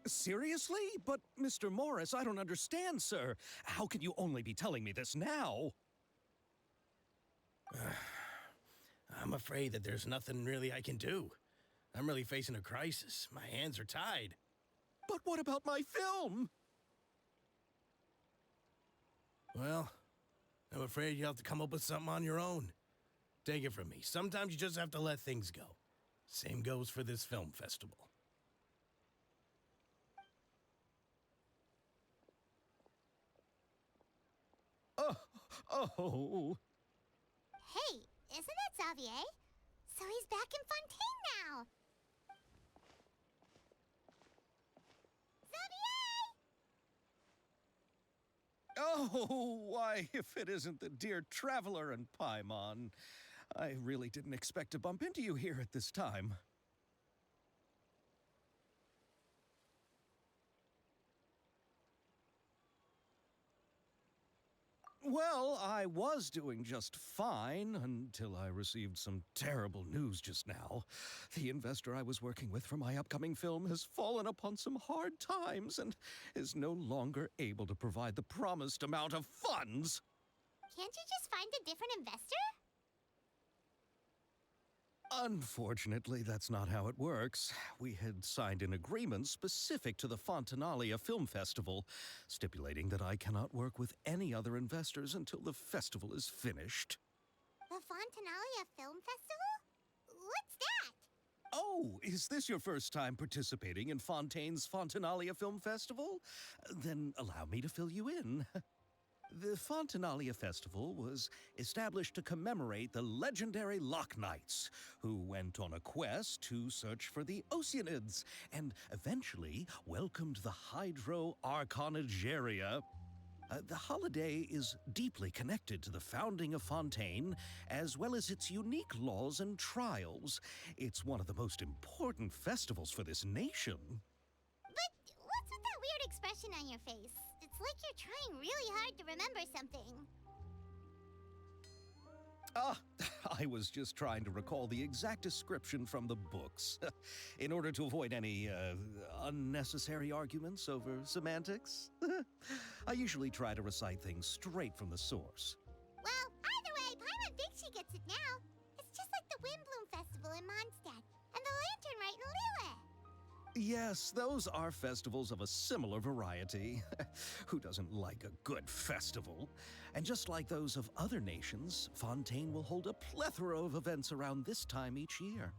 Seriously? But, Mr. Morris, I don't understand, sir. How can you only be telling me this now? I'm afraid that there's nothing really I can do. I'm really facing a crisis. My hands are tied. But what about my film? Well, I'm afraid you'll have to come up with something on your own. Take it from me. Sometimes you just have to let things go. Same goes for this film festival. Oh. Hey, isn't that Xavier? So he's back in Fontaine now. Xavier! Oh, why, if it isn't the dear Traveler and Paimon. I really didn't expect to bump into you here at this time. Well, I was doing just fine until I received some terrible news just now. The investor I was working with for my upcoming film has fallen upon some hard times and is no longer able to provide the promised amount of funds. Can't you just find a different investor? Unfortunately, that's not how it works. We had signed an agreement specific to the Fontinalia Film Festival, stipulating that I cannot work with any other investors until the festival is finished. The Fontinalia Film Festival? What's that? Oh, is this your first time participating in Fontaine's Fontinalia Film Festival? Then allow me to fill you in. The Fontinalia Festival was established to commemorate the legendary Loch Knights, who went on a quest to search for the Oceanids and eventually welcomed the Hydro Arconageria. The holiday is deeply connected to the founding of Fontaine, as well as its unique laws and trials. It's one of the most important festivals for this nation. But what's with that weird expression on your face? It's like you're trying really hard to remember something. I was just trying to recall the exact description from the books, in order to avoid any unnecessary arguments over semantics. I usually try to recite things straight from the source. Well, either way, Paimon thinks she gets it now. It's just like the Windbloom Festival in Mondstadt, and the Lantern Rite in Lille. Yes, those are festivals of a similar variety. Who doesn't like a good festival? And just like those of other nations, Fontaine will hold a plethora of events around this time each year.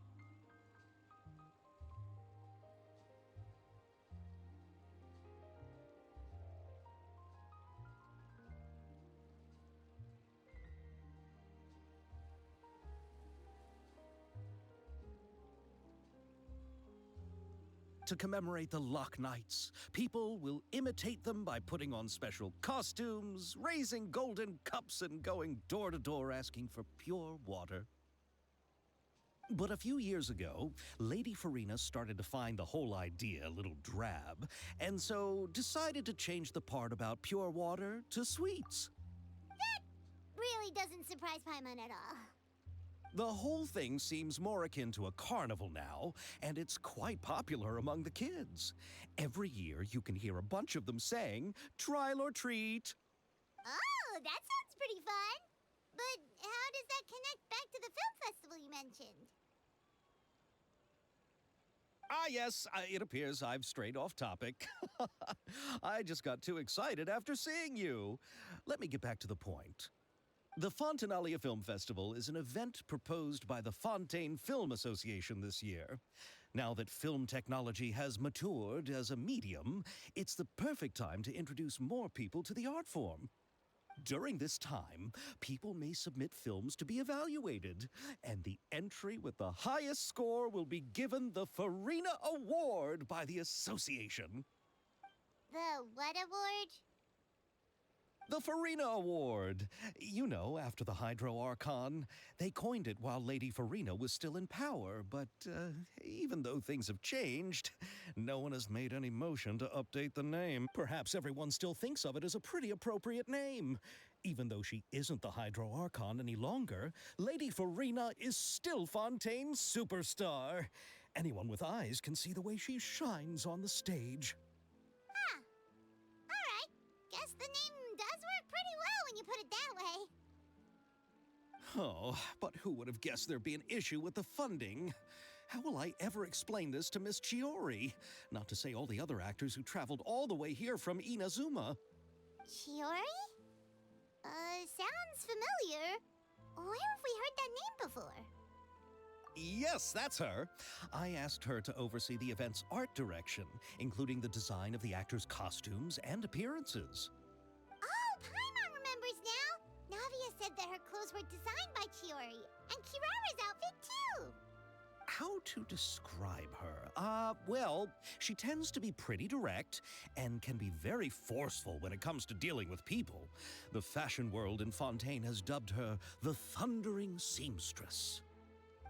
To commemorate the Loch Knights, people will imitate them by putting on special costumes, raising golden cups, and going door to door asking for pure water. But a few years ago, Lady Farina started to find the whole idea a little drab, and so decided to change the part about pure water to sweets. That really doesn't surprise Paimon at all. The whole thing seems more akin to a carnival now, and it's quite popular among the kids. Every year you can hear a bunch of them saying, "Trial or treat." Oh, that sounds pretty fun. But how does that connect back to the film festival you mentioned? Yes, it appears I've strayed off topic. I just got too excited after seeing you. Let me get back to the point. The Fontinalia Film Festival is an event proposed by the Fontaine Film Association this year. Now that film technology has matured as a medium, it's the perfect time to introduce more people to the art form. During this time, people may submit films to be evaluated, and the entry with the highest score will be given the Farina Award by the association. The what award? The Farina Award. You know, after the Hydro Archon. They coined it while Lady Farina was still in power, but even though things have changed, no one has made any motion to update the name. Perhaps everyone still thinks of it as a pretty appropriate name. Even though she isn't the Hydro Archon any longer, Lady Farina is still Fontaine's superstar. Anyone with eyes can see the way she shines on the stage. Huh. Alright. Guess the name does work pretty well when you put it that way. Oh, but who would have guessed there'd be an issue with the funding? How will I ever explain this to Miss Chiori? Not to say all the other actors who traveled all the way here from Inazuma. Chiori? Sounds familiar. Where have we heard that name before? Yes, that's her. I asked her to oversee the event's art direction, including the design of the actors' costumes and appearances. Oh, Paimon remembers now! Navia said that her clothes were designed by Chiori, and Kirara's outfit too! How to describe her? Well, she tends to be pretty direct and can be very forceful when it comes to dealing with people. The fashion world in Fontaine has dubbed her the Thundering Seamstress.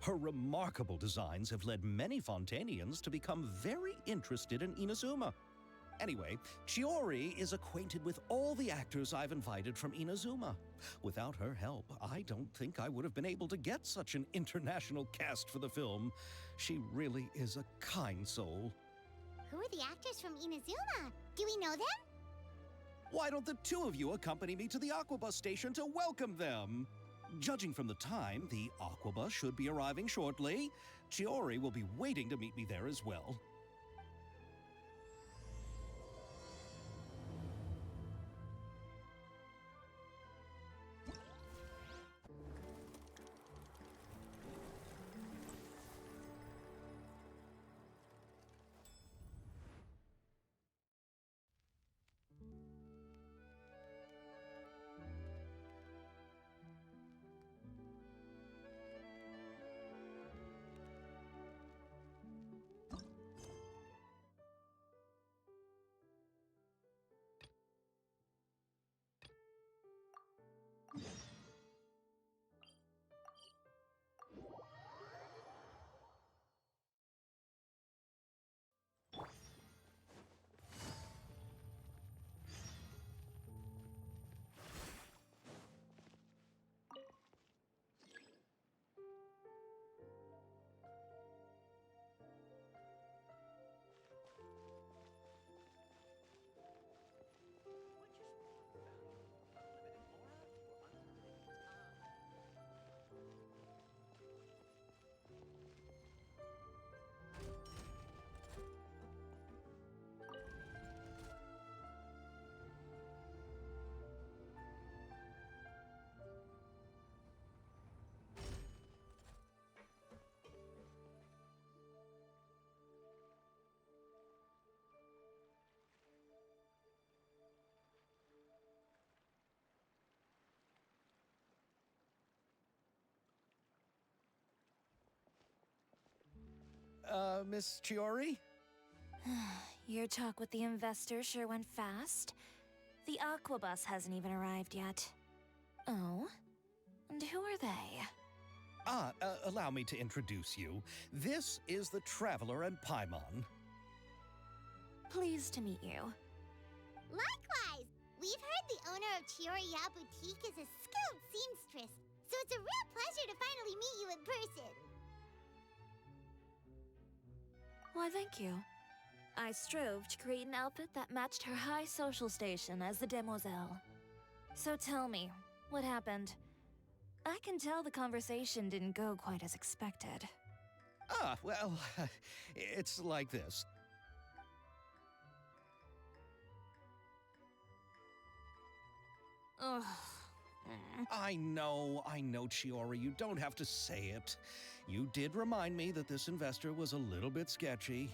Her remarkable designs have led many Fontainians to become very interested in Inazuma. Anyway, Chiori is acquainted with all the actors I've invited from Inazuma. Without her help, I don't think I would have been able to get such an international cast for the film. She really is a kind soul. Who are the actors from Inazuma? Do we know them? Why don't the two of you accompany me to the Aquabus station to welcome them? Judging from the time, the Aquabus should be arriving shortly. Chiori will be waiting to meet me there as well. Miss Chiori? Your talk with the investor sure went fast. The Aquabus hasn't even arrived yet. Oh? And who are they? Allow me to introduce you. This is the Traveler and Paimon. Pleased to meet you. Likewise! We've heard the owner of Chioriya Boutique is a skilled seamstress, so it's a real pleasure to finally meet you in person. Why, thank you. I strove to create an outfit that matched her high social station as the demoiselle. So tell me, what happened? I can tell the conversation didn't go quite as expected. Well, it's like this. Ugh. I know, Chiori, you don't have to say it. You did remind me that this investor was a little bit sketchy.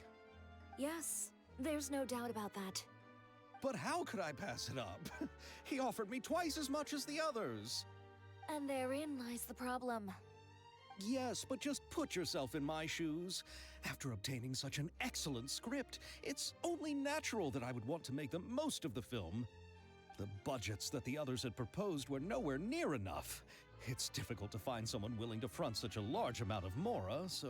Yes, there's no doubt about that. But how could I pass it up? He offered me twice as much as the others. And therein lies the problem. Yes, but just put yourself in my shoes. After obtaining such an excellent script, it's only natural that I would want to make the most of the film. The budgets that the others had proposed were nowhere near enough. It's difficult to find someone willing to front such a large amount of mora, so...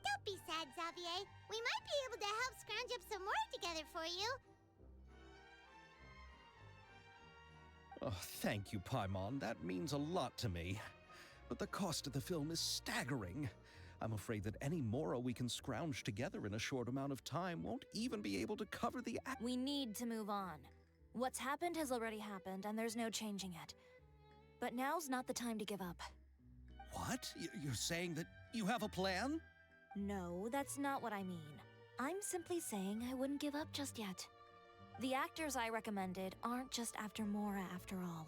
Don't be sad, Xavier. We might be able to help scrounge up some more together for you. Oh, thank you, Paimon. That means a lot to me. But the cost of the film is staggering. I'm afraid that any mora we can scrounge together in a short amount of time won't even be able to cover the We need to move on. What's happened has already happened, and there's no changing it. But now's not the time to give up. What? You're saying that you have a plan? No, that's not what I mean. I'm simply saying I wouldn't give up just yet. The actors I recommended aren't just after Mora after all.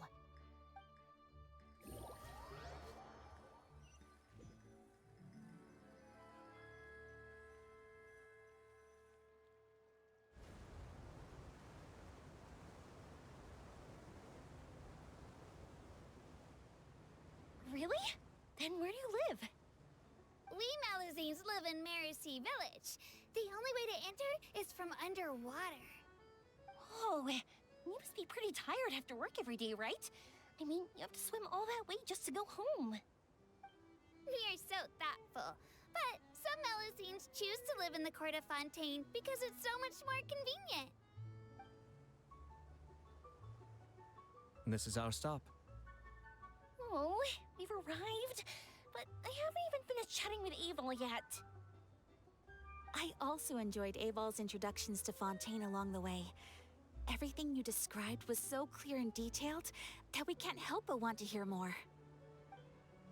Really? Then where do you live? We Malazines live in Mercy Village. The only way to enter is from underwater. Oh, you must be pretty tired after work every day, right? I mean, you have to swim all that way just to go home. We are so thoughtful. But some Malazines choose to live in the Court of Fontaine because it's so much more convenient. This is our stop. Oh, we've arrived, but I haven't even finished chatting with Aval yet. I also enjoyed Aval's introductions to Fontaine along the way. Everything you described was so clear and detailed that we can't help but want to hear more.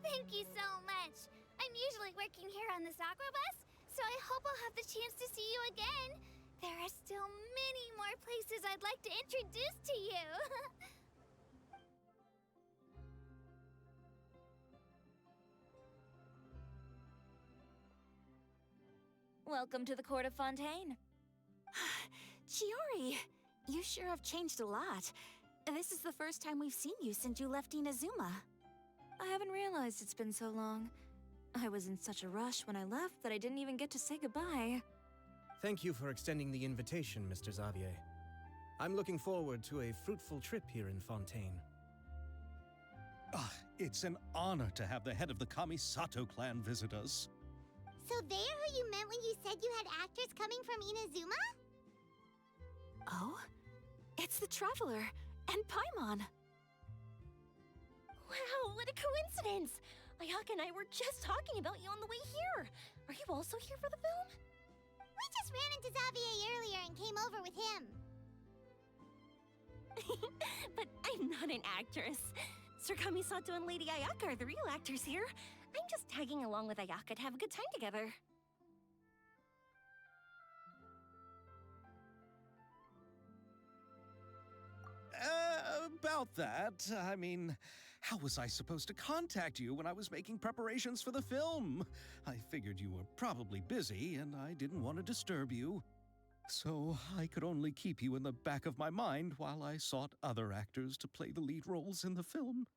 Thank you so much. I'm usually working here on this aqua bus, so I hope I'll have the chance to see you again. There are still many more places I'd like to introduce to you. Welcome to the Court of Fontaine. Chiori, you sure have changed a lot. This is the first time we've seen you since you left Inazuma. I haven't realized it's been so long. I was in such a rush when I left that I didn't even get to say goodbye. Thank you for extending the invitation, Mr. Xavier. I'm looking forward to a fruitful trip here in Fontaine. It's an honor to have the head of the Kamisato clan visit us. So they're who you meant when you said you had actors coming from Inazuma? Oh? It's the Traveler and Paimon. Wow, what a coincidence! Ayaka and I were just talking about you on the way here. Are you also here for the film? We just ran into Xavier earlier and came over with him. But I'm not an actress. Sir Kamisato and Lady Ayaka are the real actors here. I'm just tagging along with Ayaka to have a good time together. About that, I mean, how was I supposed to contact you when I was making preparations for the film? I figured you were probably busy, and I didn't want to disturb you. So I could only keep you in the back of my mind while I sought other actors to play the lead roles in the film.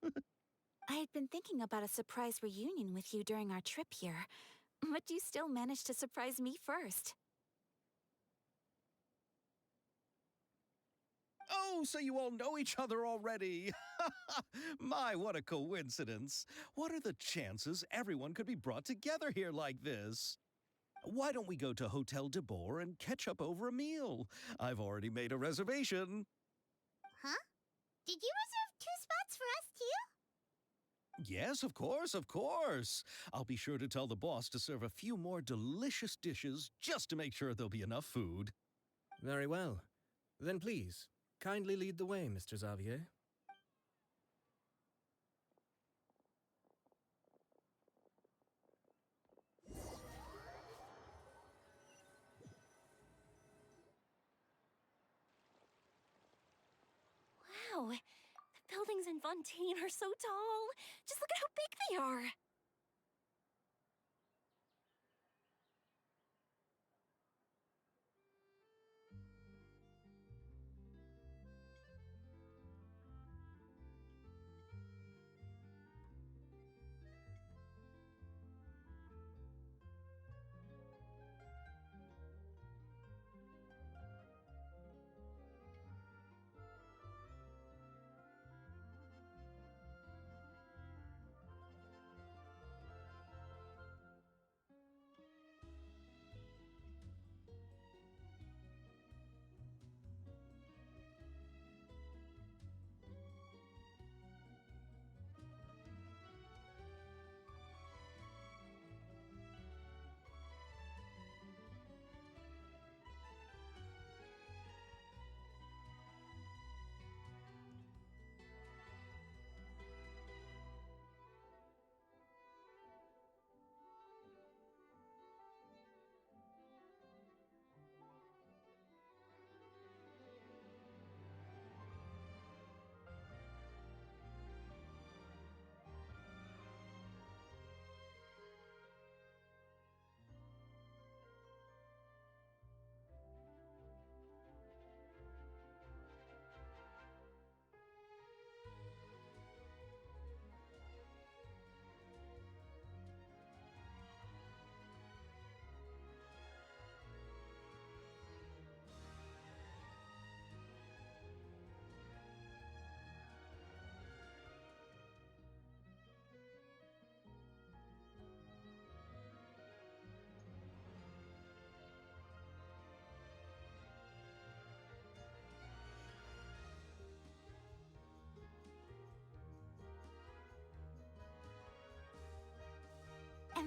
I had been thinking about a surprise reunion with you during our trip here, but you still managed to surprise me first. Oh, so you all know each other already. My, what a coincidence. What are the chances everyone could be brought together here like this? Why don't we go to Hotel de Boer and catch up over a meal? I've already made a reservation. Huh? Did you reserve 2 spots for us too? Yes, of course, of course. I'll be sure to tell the boss to serve a few more delicious dishes just to make sure there'll be enough food. Very well. Then please, kindly lead the way, Mr. Xavier. Wow, the buildings in Fontaine are so tall. Just look at how big they are.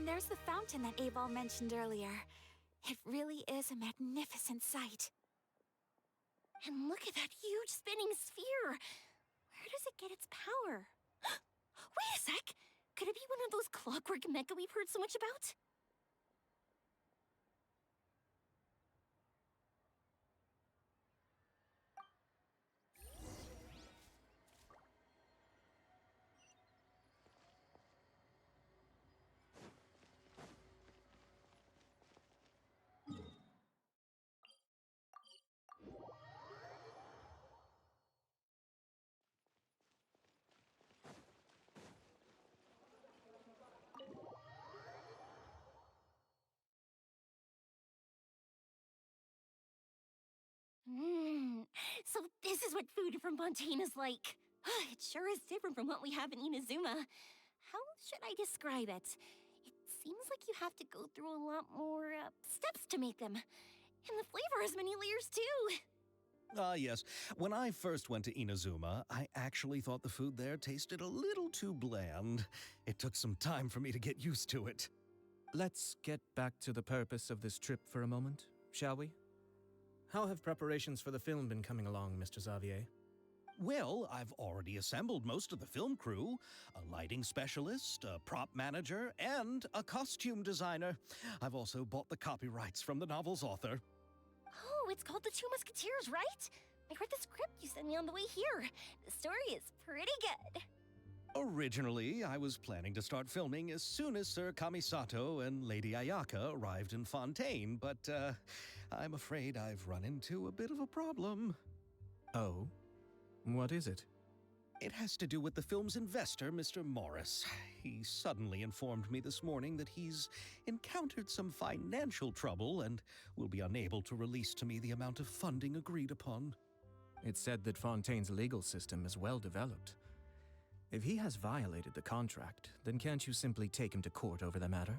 there's the fountain that Aval mentioned earlier. It really is a magnificent sight. And look at that huge spinning sphere! Where does it get its power? Wait a sec! Could it be one of those clockwork mecha we've heard so much about? So this is what food from Fontaine is like. It sure is different from what we have in Inazuma. How should I describe it? It seems like you have to go through a lot more steps to make them. And the flavor has many layers too. Ah, yes. When I first went to Inazuma, I actually thought the food there tasted a little too bland. It took some time for me to get used to it. Let's get back to the purpose of this trip for a moment, shall we? How have preparations for the film been coming along, Mr. Xavier? Well, I've already assembled most of the film crew, a lighting specialist, a prop manager, and a costume designer. I've also bought the copyrights from the novel's author. Oh, it's called The Two Musketeers, right? I read the script you sent me on the way here. The story is pretty good. Originally, I was planning to start filming as soon as Sir Kamisato and Lady Ayaka arrived in Fontaine, but I'm afraid I've run into a bit of a problem. Oh? What is it? It has to do with the film's investor, Mr. Morris. He suddenly informed me this morning that he's encountered some financial trouble and will be unable to release to me the amount of funding agreed upon. It's said that Fontaine's legal system is well developed. If he has violated the contract, then can't you simply take him to court over the matter?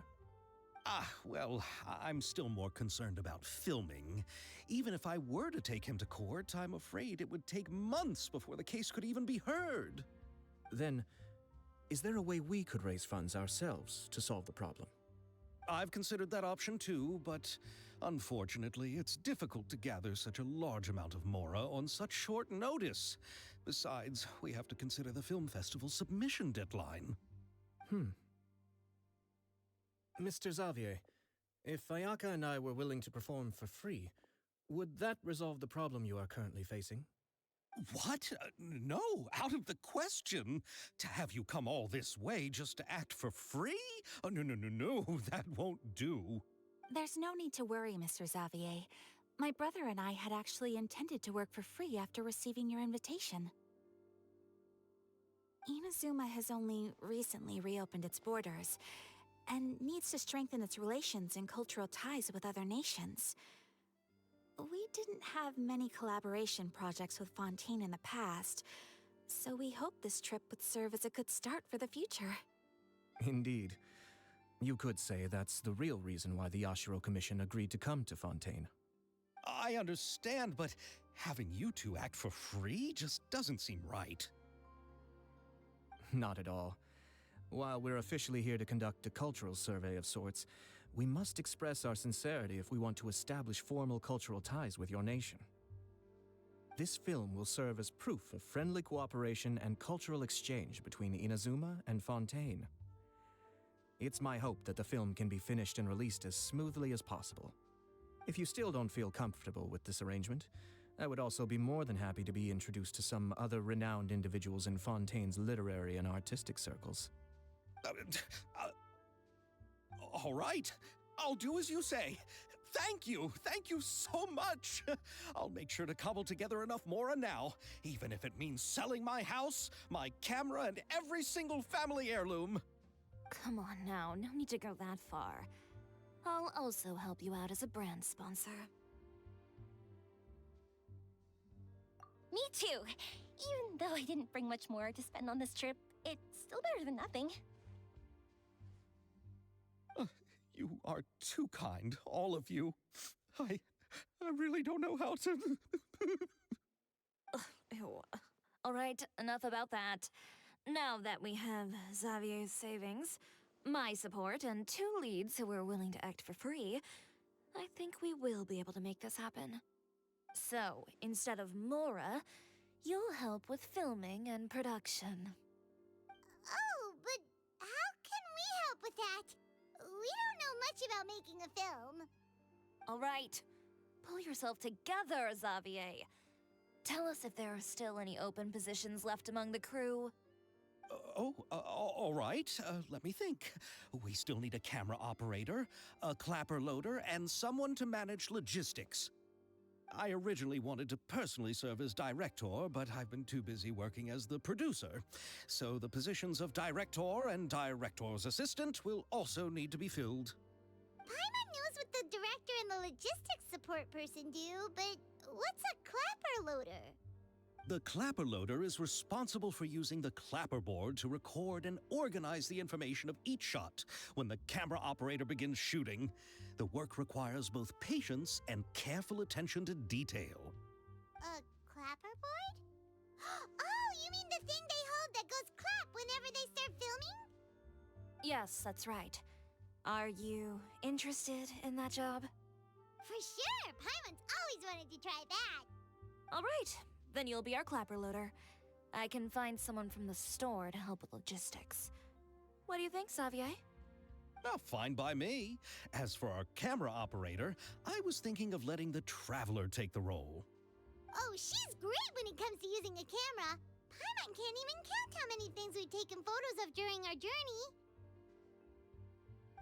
Well, I'm still more concerned about filming. Even if I were to take him to court, I'm afraid it would take months before the case could even be heard. Then, is there a way we could raise funds ourselves to solve the problem? I've considered that option too, but unfortunately, it's difficult to gather such a large amount of mora on such short notice. Besides, we have to consider the film festival's submission deadline. Mr. Xavier, if Ayaka and I were willing to perform for free, would that resolve the problem you are currently facing? What? No, out of the question. To have you come all this way just to act for free? Oh, no, that won't do. There's no need to worry, Mr. Xavier. My brother and I had actually intended to work for free after receiving your invitation. Inazuma has only recently reopened its borders, and needs to strengthen its relations and cultural ties with other nations. We didn't have many collaboration projects with Fontaine in the past, so we hoped this trip would serve as a good start for the future. Indeed. You could say that's the real reason why the Yashiro Commission agreed to come to Fontaine. I understand, but having you two act for free just doesn't seem right. Not at all. While we're officially here to conduct a cultural survey of sorts, we must express our sincerity if we want to establish formal cultural ties with your nation. This film will serve as proof of friendly cooperation and cultural exchange between Inazuma and Fontaine. It's my hope that the film can be finished and released as smoothly as possible. If you still don't feel comfortable with this arrangement, I would also be more than happy to be introduced to some other renowned individuals in Fontaine's literary and artistic circles. All right, I'll do as you say. Thank you so much. I'll make sure to cobble together enough mora now, even if it means selling my house, my camera, and every single family heirloom. Come on now, no need to go that far. I'll also help you out as a brand sponsor. Me too! Even though I didn't bring much more to spend on this trip, it's still better than nothing. You are too kind, all of you. I really don't know how to... Ew. All right, enough about that. Now that we have Xavier's savings, my support and 2 leads who are willing to act for free, I think we will be able to make this happen. So, instead of Mora, you'll help with filming and production. Oh, but how can we help with that? We don't know much about making a film. All right, pull yourself together, Xavier. Tell us if there are still any open positions left among the crew. All right. Let me think. We still need a camera operator, a clapper loader, and someone to manage logistics. I originally wanted to personally serve as director, but I've been too busy working as the producer. So the positions of director and director's assistant will also need to be filled. Paimon knows what the director and the logistics support person do, but what's a clapper loader? The clapper loader is responsible for using the clapperboard to record and organize the information of each shot when the camera operator begins shooting. The work requires both patience and careful attention to detail. A clapperboard? Oh, you mean the thing they hold that goes clap whenever they start filming? Yes, that's right. Are you interested in that job? For sure! Paimon's always wanted to try that. All right, then you'll be our clapper loader. I can find someone from the store to help with logistics. What do you think, Xavier? Oh, fine by me. As for our camera operator, I was thinking of letting the Traveler take the role. Oh, she's great when it comes to using a camera. Paimon can't even count how many things we've taken photos of during our journey.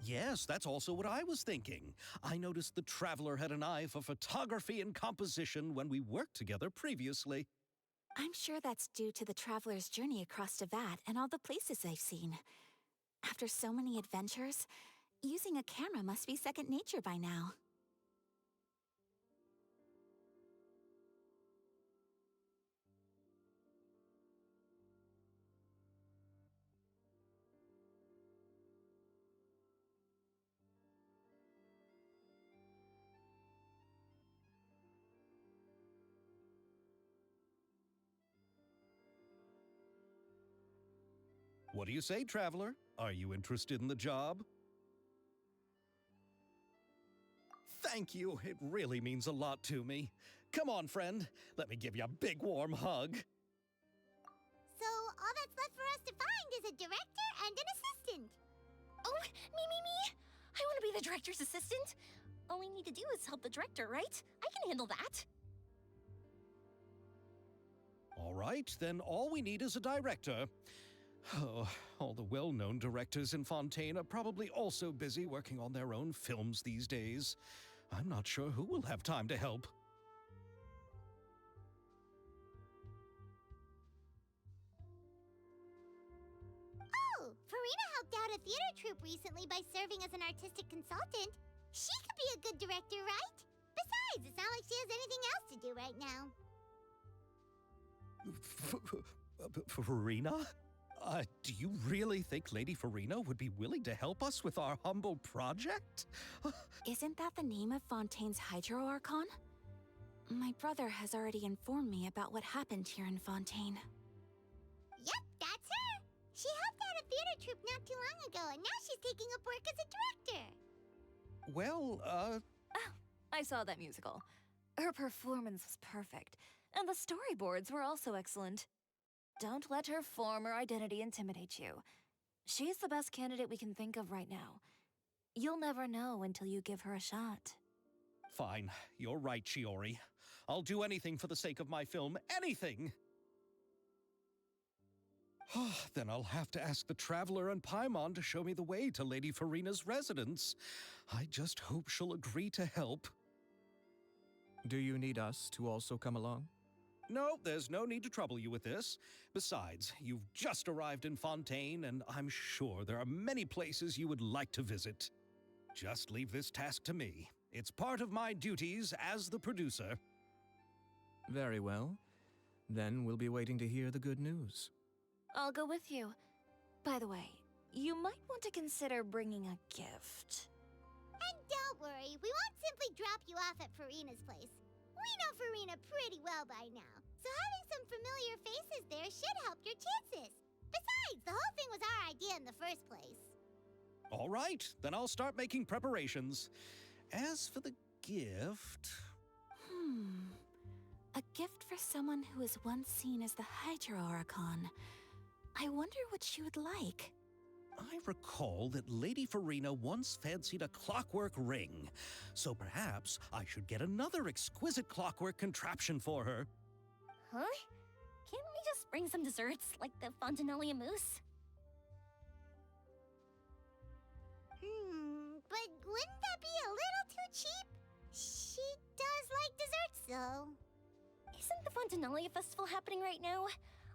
Yes, that's also what I was thinking. I noticed the Traveler had an eye for photography and composition when we worked together previously. I'm sure that's due to the traveler's journey across Devat and all the places they've seen. After so many adventures, using a camera must be second nature by now. What do you say, Traveler? Are you interested in the job? Thank you. It really means a lot to me. Come on, friend. Let me give you a big warm hug. So all that's left for us to find is a director and an assistant. Oh, me! I want to be the director's assistant. All we need to do is help the director, right? I can handle that. All right, then all we need is a director. Oh, all the well-known directors in Fontaine are probably also busy working on their own films these days. I'm not sure who will have time to help. Oh, Farina helped out a theater troupe recently by serving as an artistic consultant. She could be a good director, right? Besides, it's not like she has anything else to do right now. Farina? Do you really think Lady Farina would be willing to help us with our humble project? Isn't that the name of Fontaine's Hydro Archon? My brother has already informed me about what happened here in Fontaine. Yep, that's her. She helped out a theater troupe not too long ago, and now she's taking up work as a director. Well, Oh, I saw that musical. Her performance was perfect, and the storyboards were also excellent. Don't let her former identity intimidate you. She's the best candidate we can think of right now. You'll never know until you give her a shot. Fine. You're right, Shiori. I'll do anything for the sake of my film. Anything! Then I'll have to ask the Traveler and Paimon to show me the way to Lady Farina's residence. I just hope she'll agree to help. Do you need us to also come along? No, there's no need to trouble you with this. Besides, you've just arrived in Fontaine, and I'm sure there are many places you would like to visit. Just leave this task to me. It's part of my duties as the producer. Very well. Then we'll be waiting to hear the good news. I'll go with you. By the way, you might want to consider bringing a gift. And don't worry, we won't simply drop you off at Farina's place. We know Farina pretty well by now, so having some familiar faces there should help your chances. Besides, the whole thing was our idea in the first place. All right, then I'll start making preparations. As for the gift... A gift for someone who was once seen as the Hydra Archon. I wonder what she would like. I recall that Lady Farina once fancied a clockwork ring, so perhaps I should get another exquisite clockwork contraption for her. Huh? Can't we just bring some desserts, like the Fontinalia mousse? But wouldn't that be a little too cheap? She does like desserts, though. Isn't the Fontinalia festival happening right now?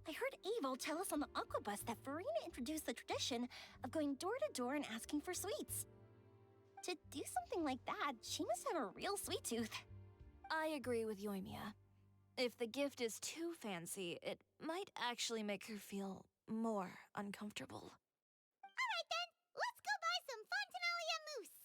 I heard Abel tell us on the Aquabus that Farina introduced the tradition of going door to door and asking for sweets. To do something like that, she must have a real sweet tooth. I agree with Yoimiya. If the gift is too fancy, it might actually make her feel more uncomfortable. All right, then. Let's go buy some Fontinalia mousse.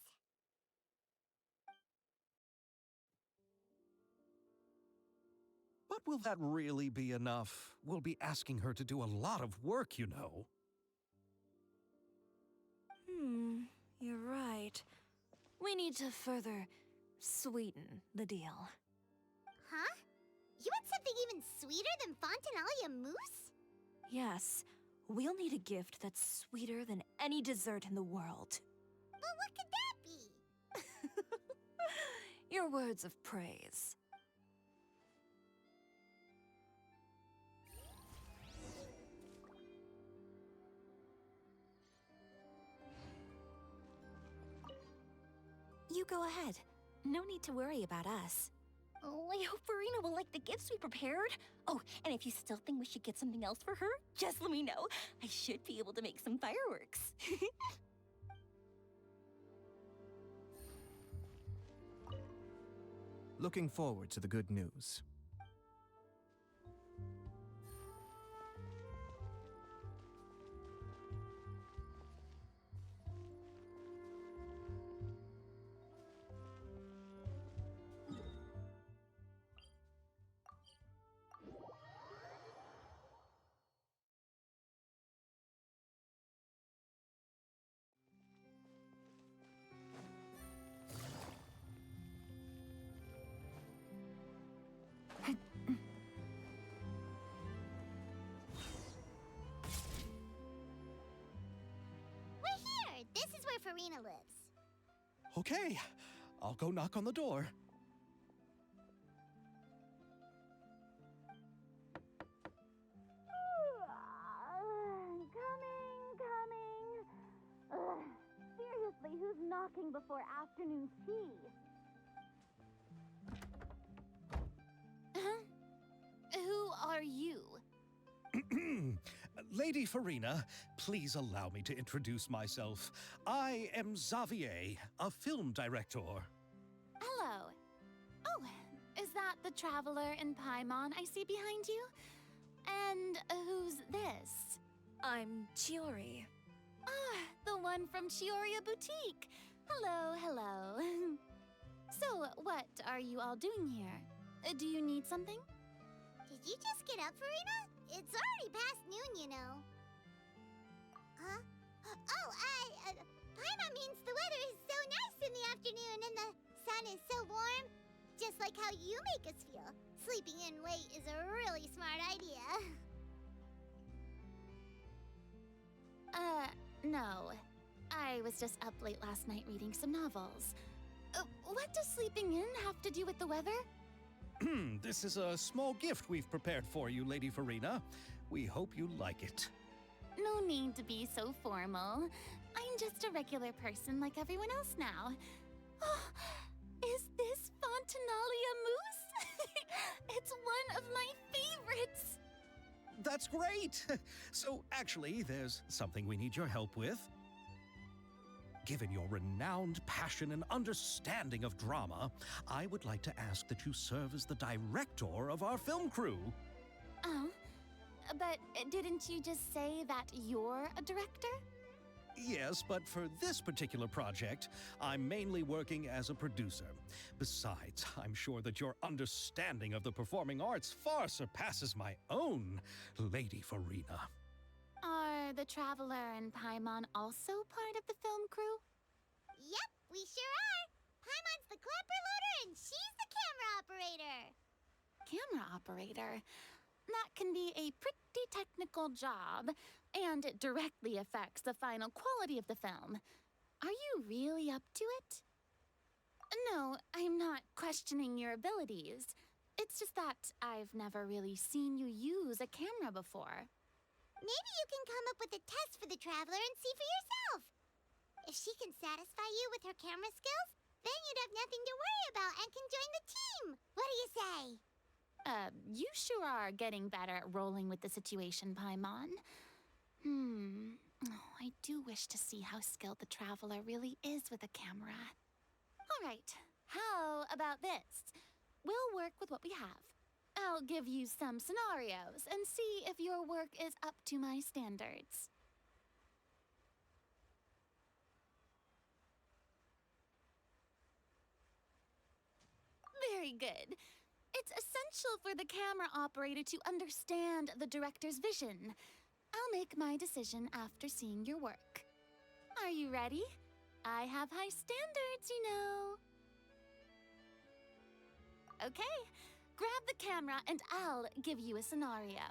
But will that really be enough? We'll be asking her to do a lot of work, you know. You're right. We need to further sweeten the deal. Huh? You want something even sweeter than Fontinalia mousse? Yes, we'll need a gift that's sweeter than any dessert in the world. Well, what could that be? Your words of praise. You go ahead. No need to worry about us. Oh, I hope Farina will like the gifts we prepared. Oh, and if you still think we should get something else for her, just let me know. I should be able to make some fireworks. Looking forward to the good news. We're here. This is where Farina lives. Okay, I'll go knock on the door. Coming. Seriously, who's knocking before afternoon tea? Who are you? Lady Farina, please allow me to introduce myself. I am Xavier, a film director. Hello. Oh, is that the traveler in Paimon I see behind you? And who's this? I'm Chiori. Ah, the one from Chioria Boutique. Hello, hello. So, what are you all doing here? Do you need something? Did you just get up, Farina? It's already past noon, you know. Huh? Oh, Paimon means the weather is so nice in the afternoon and the sun is so warm. Just like how you make us feel. Sleeping in late is a really smart idea. No. I was just up late last night reading some novels. What does sleeping in have to do with the weather? This is a small gift we've prepared for you, Lady Farina. We hope you like it. No need to be so formal. I'm just a regular person like everyone else now. Oh, is this Fontinalia mousse? It's one of my favorites. That's great! So, actually, there's something we need your help with. Given your renowned passion and understanding of drama, I would like to ask that you serve as the director of our film crew. Oh, but didn't you just say that you're a director? Yes, but for this particular project, I'm mainly working as a producer. Besides, I'm sure that your understanding of the performing arts far surpasses my own, Lady Farina. Are Are the Traveler and Paimon also part of the film crew? Yep, we sure are. Paimon's the clapper loader and she's the camera operator. Camera operator? That can be a pretty technical job, and it directly affects the final quality of the film. Are you really up to it? No, I'm not questioning your abilities. It's just that I've never really seen you use a camera before. Maybe you can come up with a test for the Traveler and see for yourself. If she can satisfy you with her camera skills, then you'd have nothing to worry about and can join the team. What do you say? You sure are getting better at rolling with the situation, Paimon. Oh, I do wish to see how skilled the Traveler really is with a camera. All right, how about this? We'll work with what we have. I'll give you some scenarios and see if your work is up to my standards. Very good. It's essential for the camera operator to understand the director's vision. I'll make my decision after seeing your work. Are you ready? I have high standards, you know. Okay, grab the camera and I'll give you a scenario.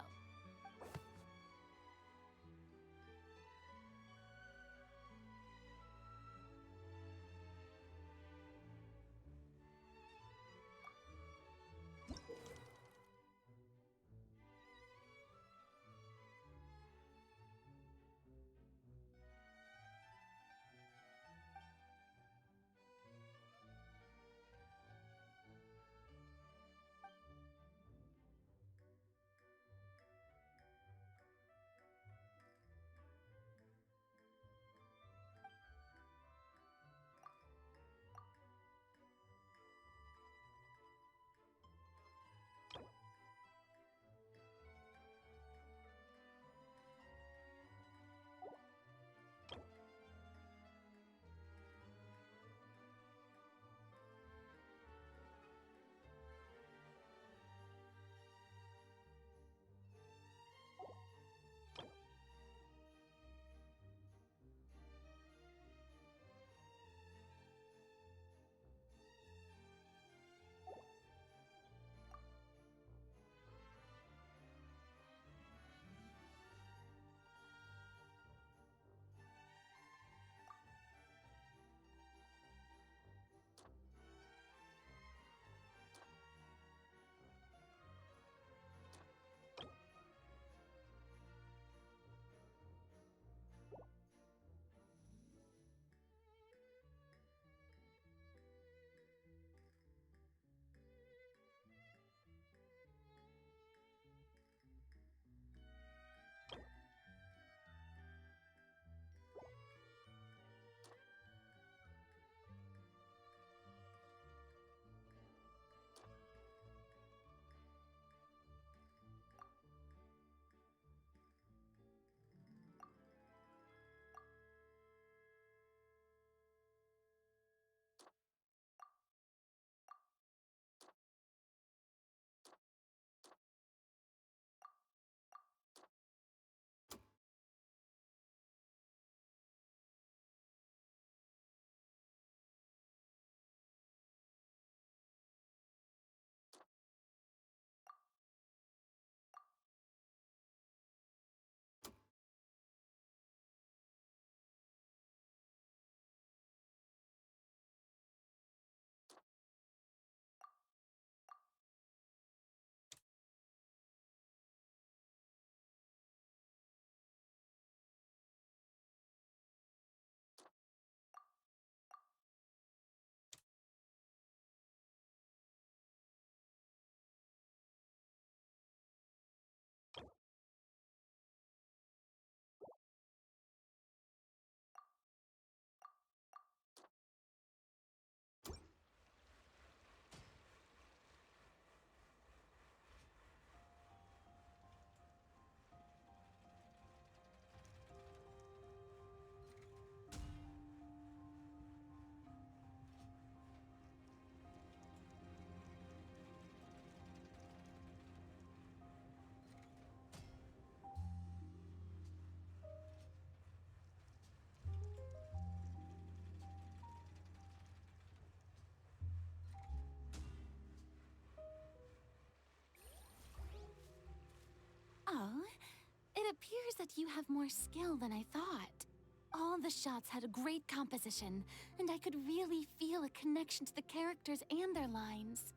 that you have more skill than I thought. All the shots had a great composition, and I could really feel a connection to the characters and their lines.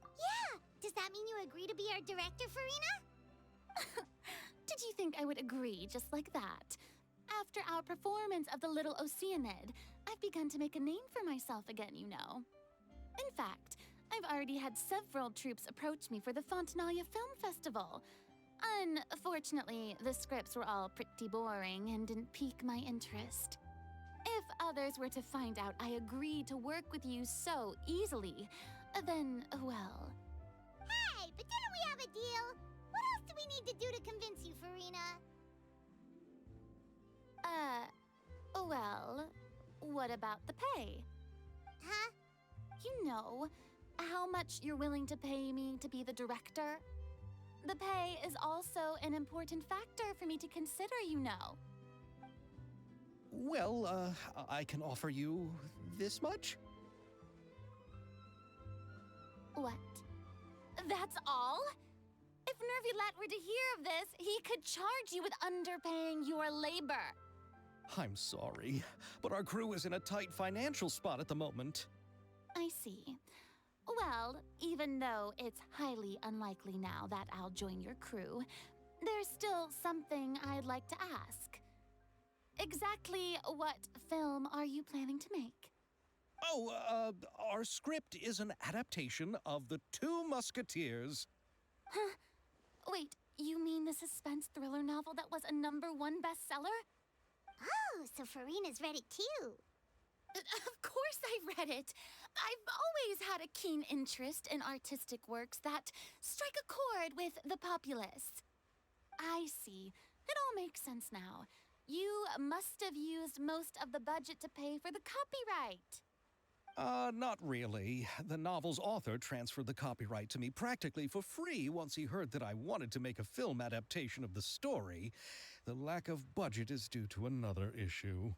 Yeah! Does that mean you agree to be our director, Farina? Did you think I would agree just like that? After our performance of The Little Oceanid, I've begun to make a name for myself again, you know. In fact, I've already had several troops approach me for the Fontanalia Film Festival. Unfortunately, the scripts were all pretty boring and didn't pique my interest. If others were to find out I agreed to work with you so easily, then, well... Hey, but didn't we have a deal? What else do we need to do to convince you, Farina? Well, what about the pay? Huh? You know, how much you're willing to pay me to be the director? The pay is also an important factor for me to consider, you know. Well, I can offer you this much? What? That's all? If Nervulat were to hear of this, he could charge you with underpaying your labor. I'm sorry, but our crew is in a tight financial spot at the moment. I see. Well, even though it's highly unlikely now that I'll join your crew, there's still something I'd like to ask. Exactly what film are you planning to make? Oh, our script is an adaptation of The Two Musketeers. Huh? Wait, you mean the suspense thriller novel that was a #1 bestseller? Oh, so Farina's read it too. Of course I read it. I've always had a keen interest in artistic works that strike a chord with the populace. I see. It all makes sense now. You must have used most of the budget to pay for the copyright. Not really. The novel's author transferred the copyright to me practically for free once he heard that I wanted to make a film adaptation of the story. The lack of budget is due to another issue.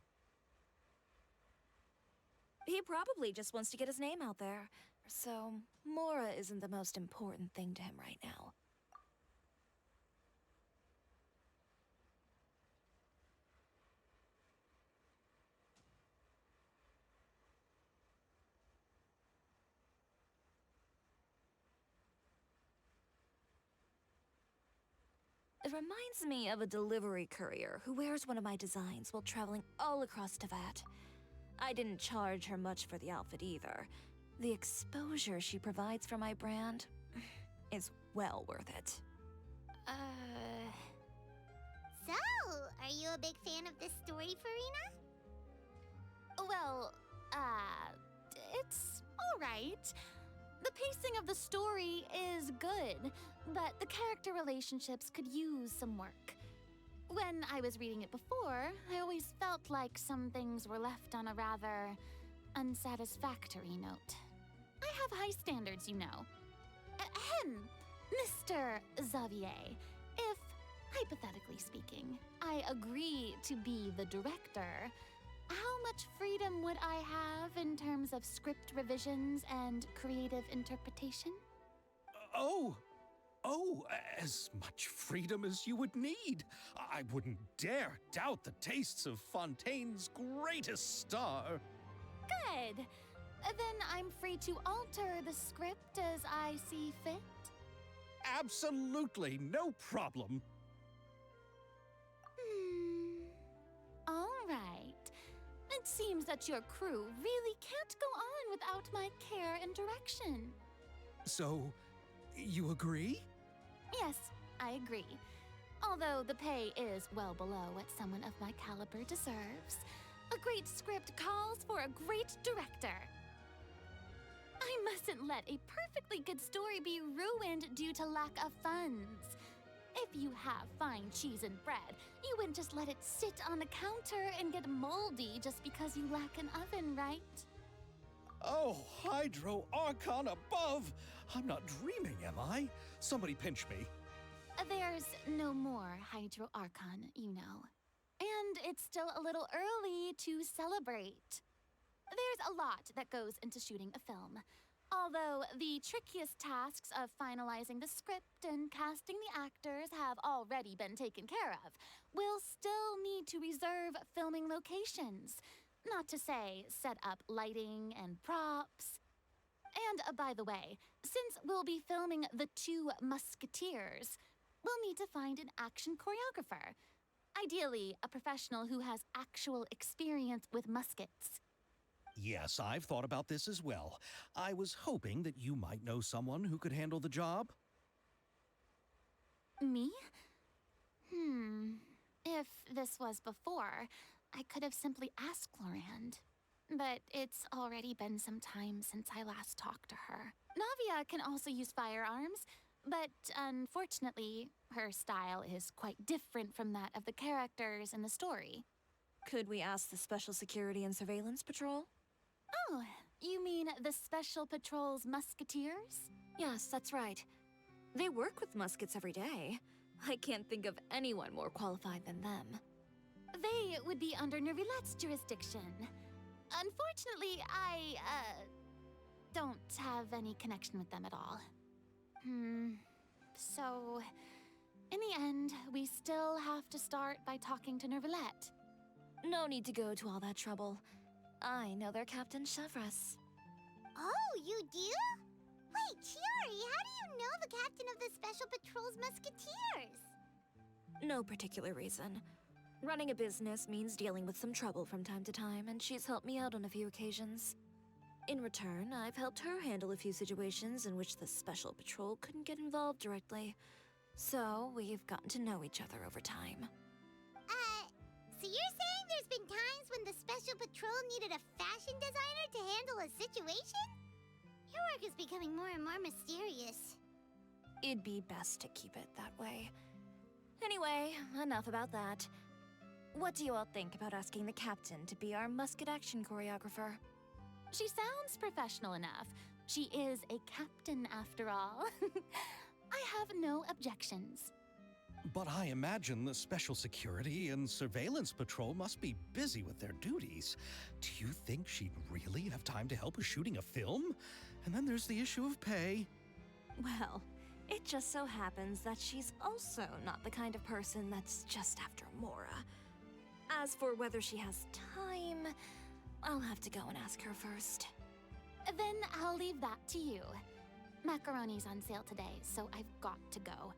He probably just wants to get his name out there. So, Mora isn't the most important thing to him right now. It reminds me of a delivery courier who wears one of my designs while traveling all across Teyvat. I didn't charge her much for the outfit either. The exposure she provides for my brand is well worth it. So, are you a big fan of this story, Farina? Well, it's all right. The pacing of the story is good, but the character relationships could use some work. When I was reading it before, I always felt like some things were left on a rather unsatisfactory note. I have high standards, you know. Ahem, Mr. Xavier, if, hypothetically speaking, I agree to be the director, how much freedom would I have in terms of script revisions and creative interpretation? Oh, as much freedom as you would need. I wouldn't dare doubt the tastes of Fontaine's greatest star. Good. Then I'm free to alter the script as I see fit. Absolutely no problem. All right. It seems that your crew really can't go on without my care and direction. So, you agree? Yes, I agree. Although the pay is well below what someone of my caliber deserves. A great script calls for a great director. I mustn't let a perfectly good story be ruined due to lack of funds. If you have fine cheese and bread, you wouldn't just let it sit on the counter and get moldy just because you lack an oven, right? Oh, Hydro Archon above! I'm not dreaming, am I? Somebody pinch me. There's no more Hydro Archon, you know. And it's still a little early to celebrate. There's a lot that goes into shooting a film. Although the trickiest tasks of finalizing the script and casting the actors have already been taken care of, we'll still need to reserve filming locations. Not to say set up lighting and props. And by the way, since we'll be filming The Two Musketeers, we'll need to find an action choreographer. Ideally, a professional who has actual experience with muskets. Yes, I've thought about this as well. I was hoping that you might know someone who could handle the job. Me? If this was before, I could have simply asked Glorand. But it's already been some time since I last talked to her. Navia can also use firearms, but unfortunately, her style is quite different from that of the characters in the story. Could we ask the Special Security and Surveillance Patrol? Oh, you mean the Special Patrol's Musketeers? Yes, that's right. They work with muskets every day. I can't think of anyone more qualified than them. They would be under Nervilette's jurisdiction. Unfortunately, I, don't have any connection with them at all. So, in the end, we still have to start by talking to Nervilette. No need to go to all that trouble. I know their Captain Chevres. Oh, you do? Wait, Chiori, how do you know the captain of the Special Patrol's Musketeers? No particular reason. Running a business means dealing with some trouble from time to time, and she's helped me out on a few occasions. In return, I've helped her handle a few situations in which the Special Patrol couldn't get involved directly. So, we've gotten to know each other over time. So you're saying there's been times when the Special Patrol needed a fashion designer to handle a situation? Your work is becoming more and more mysterious. It'd be best to keep it that way. Anyway, enough about that. What do you all think about asking the captain to be our musket action choreographer? She sounds professional enough. She is a captain, after all. I have no objections. But I imagine the Special Security and Surveillance Patrol must be busy with their duties. Do you think she'd really have time to help with shooting a film? And then there's the issue of pay. Well, it just so happens that she's also not the kind of person that's just after Mora. As for whether she has time, I'll have to go and ask her first. Then I'll leave that to you. Macaroni's on sale today, so I've got to go.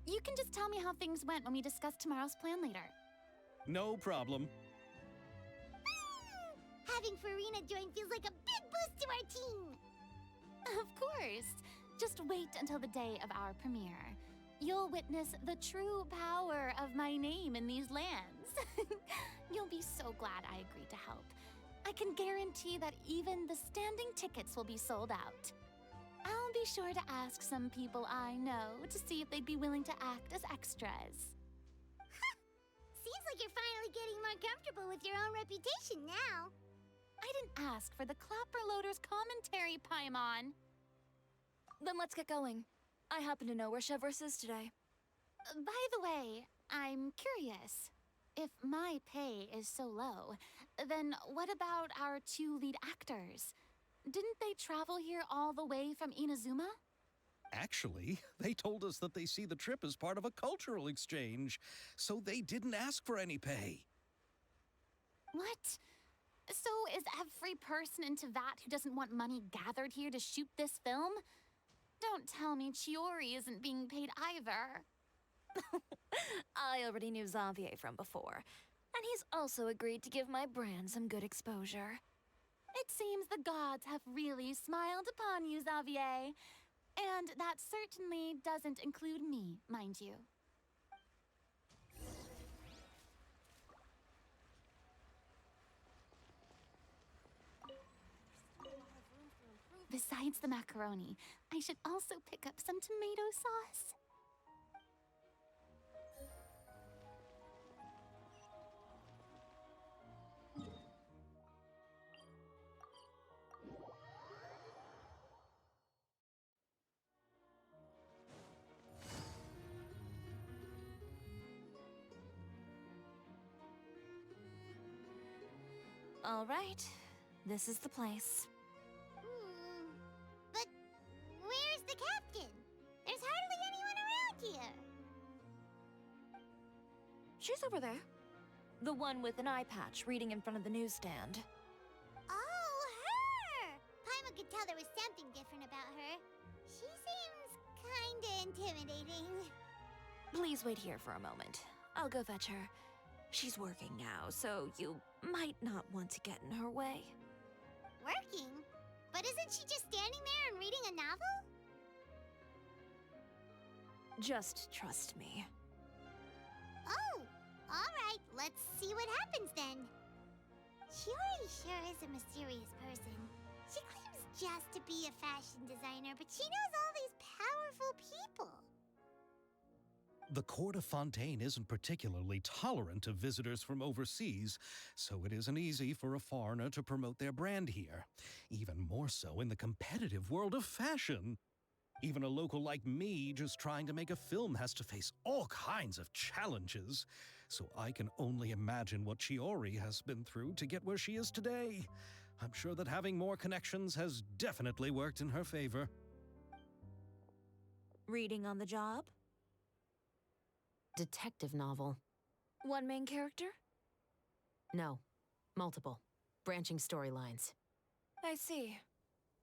You can just tell me how things went when we discuss tomorrow's plan later. No problem. Having Farina join feels like a big boost to our team. Of course. Just wait until the day of our premiere. You'll witness the true power of my name in these lands. You'll be so glad I agreed to help. I can guarantee that even the standing tickets will be sold out. I'll be sure to ask some people I know to see if they'd be willing to act as extras. Seems like you're finally getting more comfortable with your own reputation now. I didn't ask for the Clapper Loader's commentary, Paimon. Then let's get going. I happen to know where Chevres is today. By the way, I'm curious. If my pay is so low, then what about our two lead actors? Didn't they travel here all the way from Inazuma? Actually, they told us that they see the trip as part of a cultural exchange, so they didn't ask for any pay. What? So is every person in Teyvat who doesn't want money gathered here to shoot this film? Don't tell me Chiori isn't being paid either. I already knew Xavier from before, and he's also agreed to give my brand some good exposure. It seems the gods have really smiled upon you, Xavier. And that certainly doesn't include me, mind you. Besides the macaroni, I should also pick up some tomato sauce. All right, this is the place. She's over there. The one with an eye patch reading in front of the newsstand. Oh, her! Paimon could tell there was something different about her. She seems kinda intimidating. Please wait here for a moment. I'll go fetch her. She's working now, so you might not want to get in her way. Working? But isn't she just standing there and reading a novel? Just trust me. Oh, alright, let's see what happens then. Shiori sure is a mysterious person. She claims just to be a fashion designer, but she knows all these powerful people. The court of Fontaine isn't particularly tolerant of visitors from overseas, so it isn't easy for a foreigner to promote their brand here. Even more so in the competitive world of fashion. Even a local like me just trying to make a film has to face all kinds of challenges. So I can only imagine what Shiori has been through to get where she is today. I'm sure that having more connections has definitely worked in her favor. Reading on the job? Detective novel. One main character? No. Multiple. Branching storylines. I see.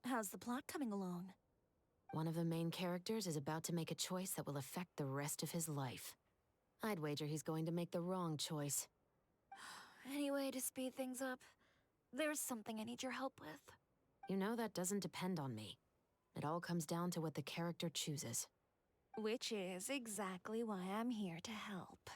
How's the plot coming along? One of the main characters is about to make a choice that will affect the rest of his life. I'd wager he's going to make the wrong choice. Any way to speed things up? There's something I need your help with. You know that doesn't depend on me. It all comes down to what the character chooses. Which is exactly why I'm here to help.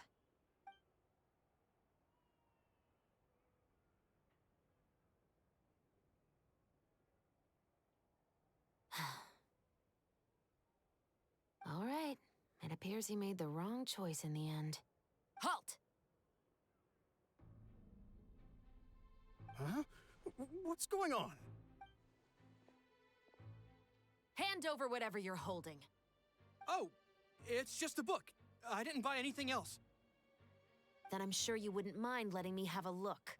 All right. It appears he made the wrong choice in the end. Halt! Huh? What's going on? Hand over whatever you're holding. Oh, it's just a book. I didn't buy anything else. Then I'm sure you wouldn't mind letting me have a look.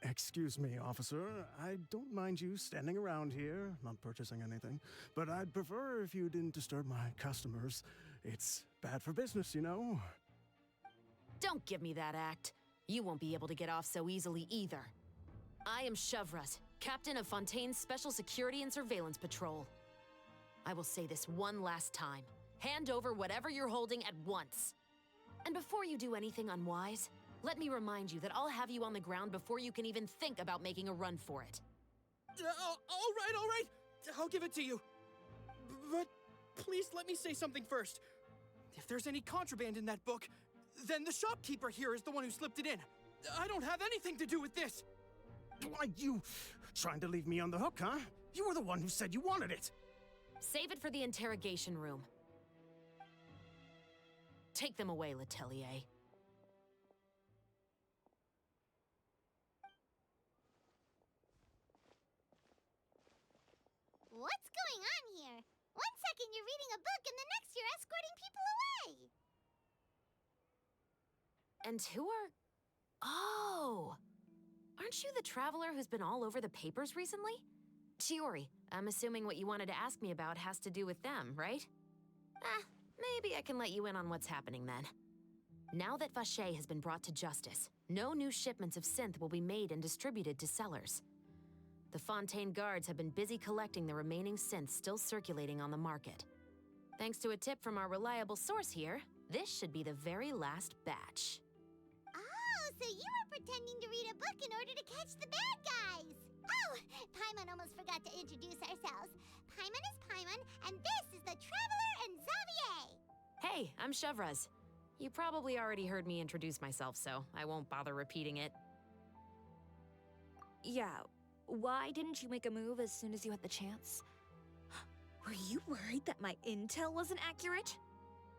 Excuse me, officer. I don't mind you standing around here, not purchasing anything, but I'd prefer if you didn't disturb my customers. It's bad for business, you know? Don't give me that act. You won't be able to get off so easily either. I am Shavras, captain of Fontaine's Special Security and Surveillance Patrol. I will say this one last time. Hand over whatever you're holding at once. And before you do anything unwise, let me remind you that I'll have you on the ground before you can even think about making a run for it. All right. I'll give it to you. But please let me say something first. If there's any contraband in that book, then the shopkeeper here is the one who slipped it in. I don't have anything to do with this. Why, you trying to leave me on the hook, huh? You were the one who said you wanted it. Save it for the interrogation room. Take them away, Letelier. What's going on here? One second you're reading a book and the next you're escorting people away. And who are... Oh! Aren't you the traveler who's been all over the papers recently? Shiori, I'm assuming what you wanted to ask me about has to do with them, right? Maybe I can let you in on what's happening then. Now that Vache has been brought to justice, no new shipments of synth will be made and distributed to sellers. The Fontaine guards have been busy collecting the remaining synths still circulating on the market. Thanks to a tip from our reliable source here, this should be the very last batch. Oh, so you were pretending to read a book in order to catch the bad guys. Oh, Paimon almost forgot to introduce ourselves. Paimon is Paimon, and this is the Traveler and Xavier. Hey, I'm Shavras. You probably already heard me introduce myself, so I won't bother repeating it. Yeah, why didn't you make a move as soon as you had the chance? Were you worried that my intel wasn't accurate?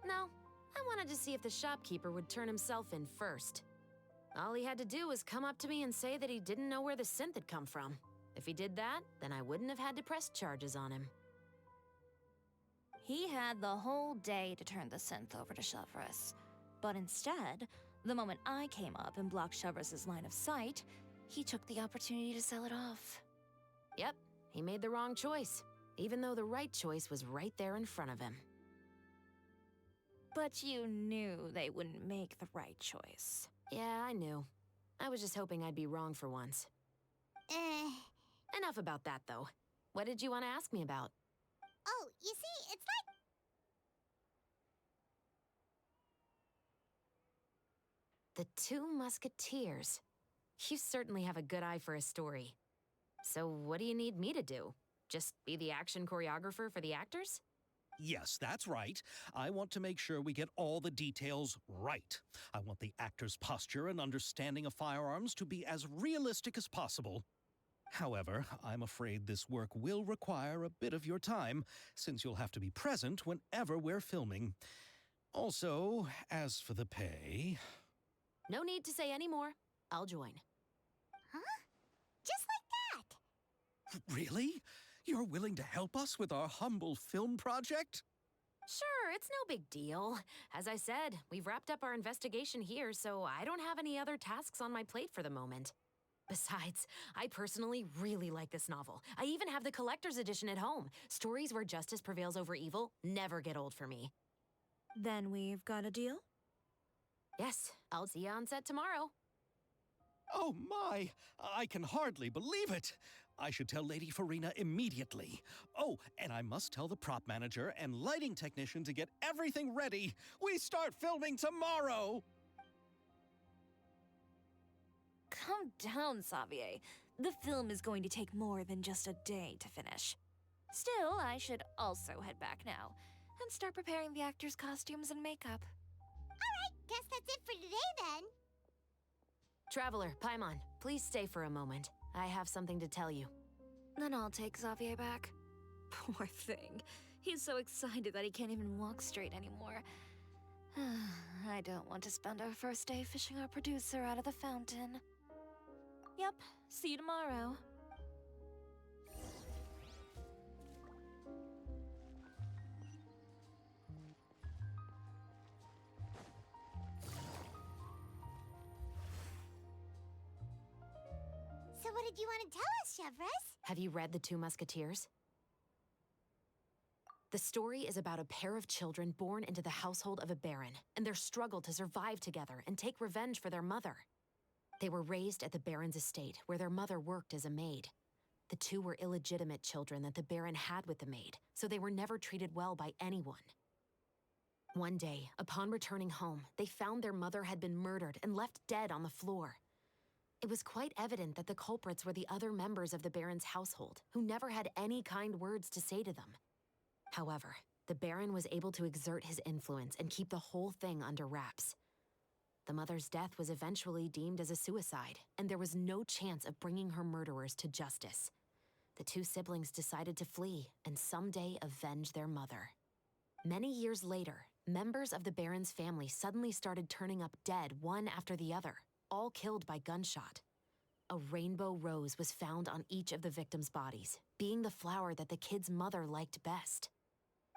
No, I wanted to see if the shopkeeper would turn himself in first. All he had to do was come up to me and say that he didn't know where the synth had come from. If he did that, then I wouldn't have had to press charges on him. He had the whole day to turn the synth over to Shavras. But instead, the moment I came up and blocked Shavras' line of sight, he took the opportunity to sell it off. Yep, he made the wrong choice, even though the right choice was right there in front of him. But you knew they wouldn't make the right choice. Yeah, I knew. I was just hoping I'd be wrong for once. Enough about that, though. What did you want to ask me about? Oh, you see, it's like... The Two Musketeers. You certainly have a good eye for a story. So what do you need me to do? Just be the action choreographer for the actors? Yes, that's right. I want to make sure we get all the details right. I want the actor's posture and understanding of firearms to be as realistic as possible. However, I'm afraid this work will require a bit of your time, since you'll have to be present whenever we're filming. Also, as for the pay... No need to say any more. I'll join. Huh? Just like that? Really? You're willing to help us with our humble film project? Sure, it's no big deal. As I said, we've wrapped up our investigation here, so I don't have any other tasks on my plate for the moment. Besides, I personally really like this novel. I even have the collector's edition at home. Stories where justice prevails over evil never get old for me. Then we've got a deal? Yes, I'll see you on set tomorrow. Oh my! I can hardly believe it! I should tell Lady Farina immediately. Oh, and I must tell the prop manager and lighting technician to get everything ready. We start filming tomorrow! Calm down, Xavier. The film is going to take more than just a day to finish. Still, I should also head back now and start preparing the actors' costumes and makeup. Alright, guess that's it for today then. Traveler, Paimon, please stay for a moment. I have something to tell you. Then I'll take Xavier back. Poor thing. He's so excited that he can't even walk straight anymore. I don't want to spend our first day fishing our producer out of the fountain. Yep, see you tomorrow. So what did you want to tell us, Chevres? Have you read The Two Musketeers? The story is about a pair of children born into the household of a baron and their struggle to survive together and take revenge for their mother. They were raised at the baron's estate, where their mother worked as a maid. The two were illegitimate children that the baron had with the maid, so they were never treated well by anyone. One day, upon returning home, they found their mother had been murdered and left dead on the floor. It was quite evident that the culprits were the other members of the baron's household, who never had any kind words to say to them. However, the baron was able to exert his influence and keep the whole thing under wraps. The mother's death was eventually deemed as a suicide, and there was no chance of bringing her murderers to justice. The two siblings decided to flee and someday avenge their mother. Many years later, members of the baron's family suddenly started turning up dead one after the other, all killed by gunshot. A rainbow rose was found on each of the victims' bodies, being the flower that the kid's mother liked best.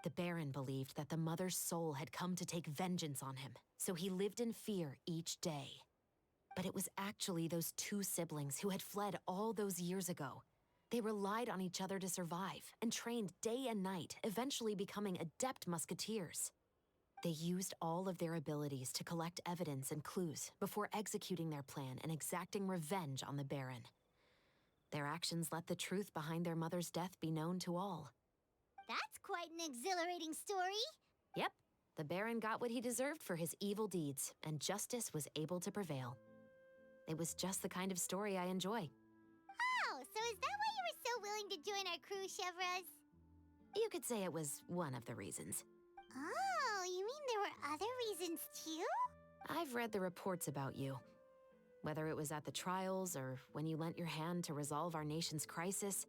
The baron believed that the mother's soul had come to take vengeance on him, so he lived in fear each day. But it was actually those two siblings who had fled all those years ago. They relied on each other to survive and trained day and night, eventually becoming adept musketeers. They used all of their abilities to collect evidence and clues before executing their plan and exacting revenge on the baron. Their actions let the truth behind their mother's death be known to all. That's quite an exhilarating story. Yep, the baron got what he deserved for his evil deeds, and justice was able to prevail. It was just the kind of story I enjoy. Oh, so is that why you were so willing to join our crew, Chevres? You could say it was one of the reasons. Oh, you mean there were other reasons too? I've read the reports about you. Whether it was at the trials or when you lent your hand to resolve our nation's crisis,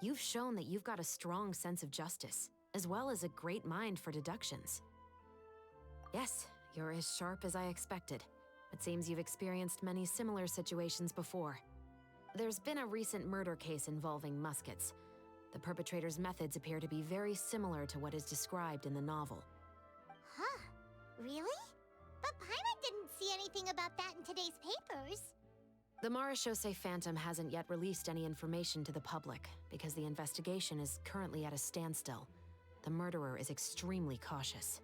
you've shown that you've got a strong sense of justice, as well as a great mind for deductions. Yes, you're as sharp as I expected. It seems you've experienced many similar situations before. There's been a recent murder case involving muskets. The perpetrator's methods appear to be very similar to what is described in the novel. Huh? Really? But Paimon didn't see anything about that in today's papers. The Marechaussee Phantom hasn't yet released any information to the public because the investigation is currently at a standstill. The murderer is extremely cautious.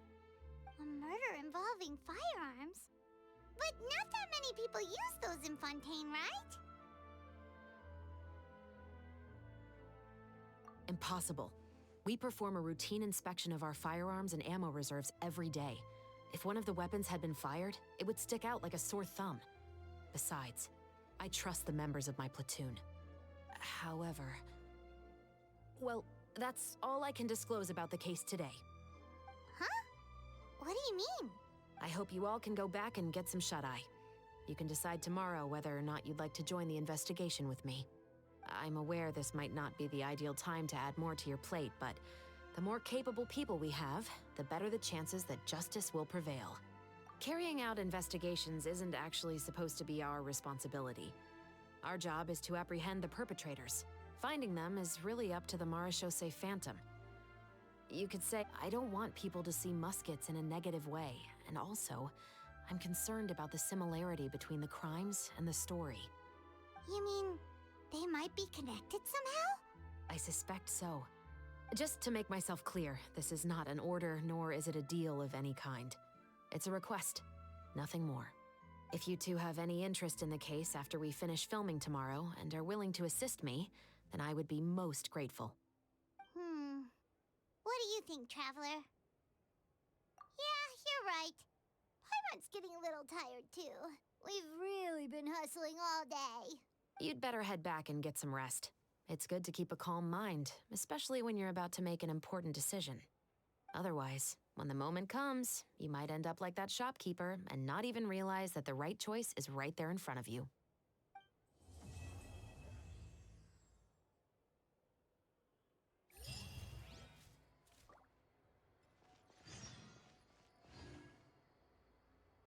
A murderer? involving firearms. But not that many people use those in Fontaine, right? Impossible. We perform a routine inspection of our firearms and ammo reserves every day. If one of the weapons had been fired, it would stick out like a sore thumb. Besides, I trust the members of my platoon. However... Well, that's all I can disclose about the case today. Huh? What do you mean? I hope you all can go back and get some shut-eye. You can decide tomorrow whether or not you'd like to join the investigation with me. I'm aware this might not be the ideal time to add more to your plate, but the more capable people we have, the better the chances that justice will prevail. Carrying out investigations isn't actually supposed to be our responsibility. Our job is to apprehend the perpetrators. Finding them is really up to the Marechaussee Phantom. You could say, I don't want people to see muskets in a negative way, and also, I'm concerned about the similarity between the crimes and the story. You mean they might be connected somehow? I suspect so. Just to make myself clear, this is not an order, nor is it a deal of any kind. It's a request, nothing more. If you two have any interest in the case after we finish filming tomorrow and are willing to assist me, then I would be most grateful. What do you think, Traveler? Yeah, you're right. Paimon's getting a little tired, too. We've really been hustling all day. You'd better head back and get some rest. It's good to keep a calm mind, especially when you're about to make an important decision. Otherwise, when the moment comes, you might end up like that shopkeeper and not even realize that the right choice is right there in front of you.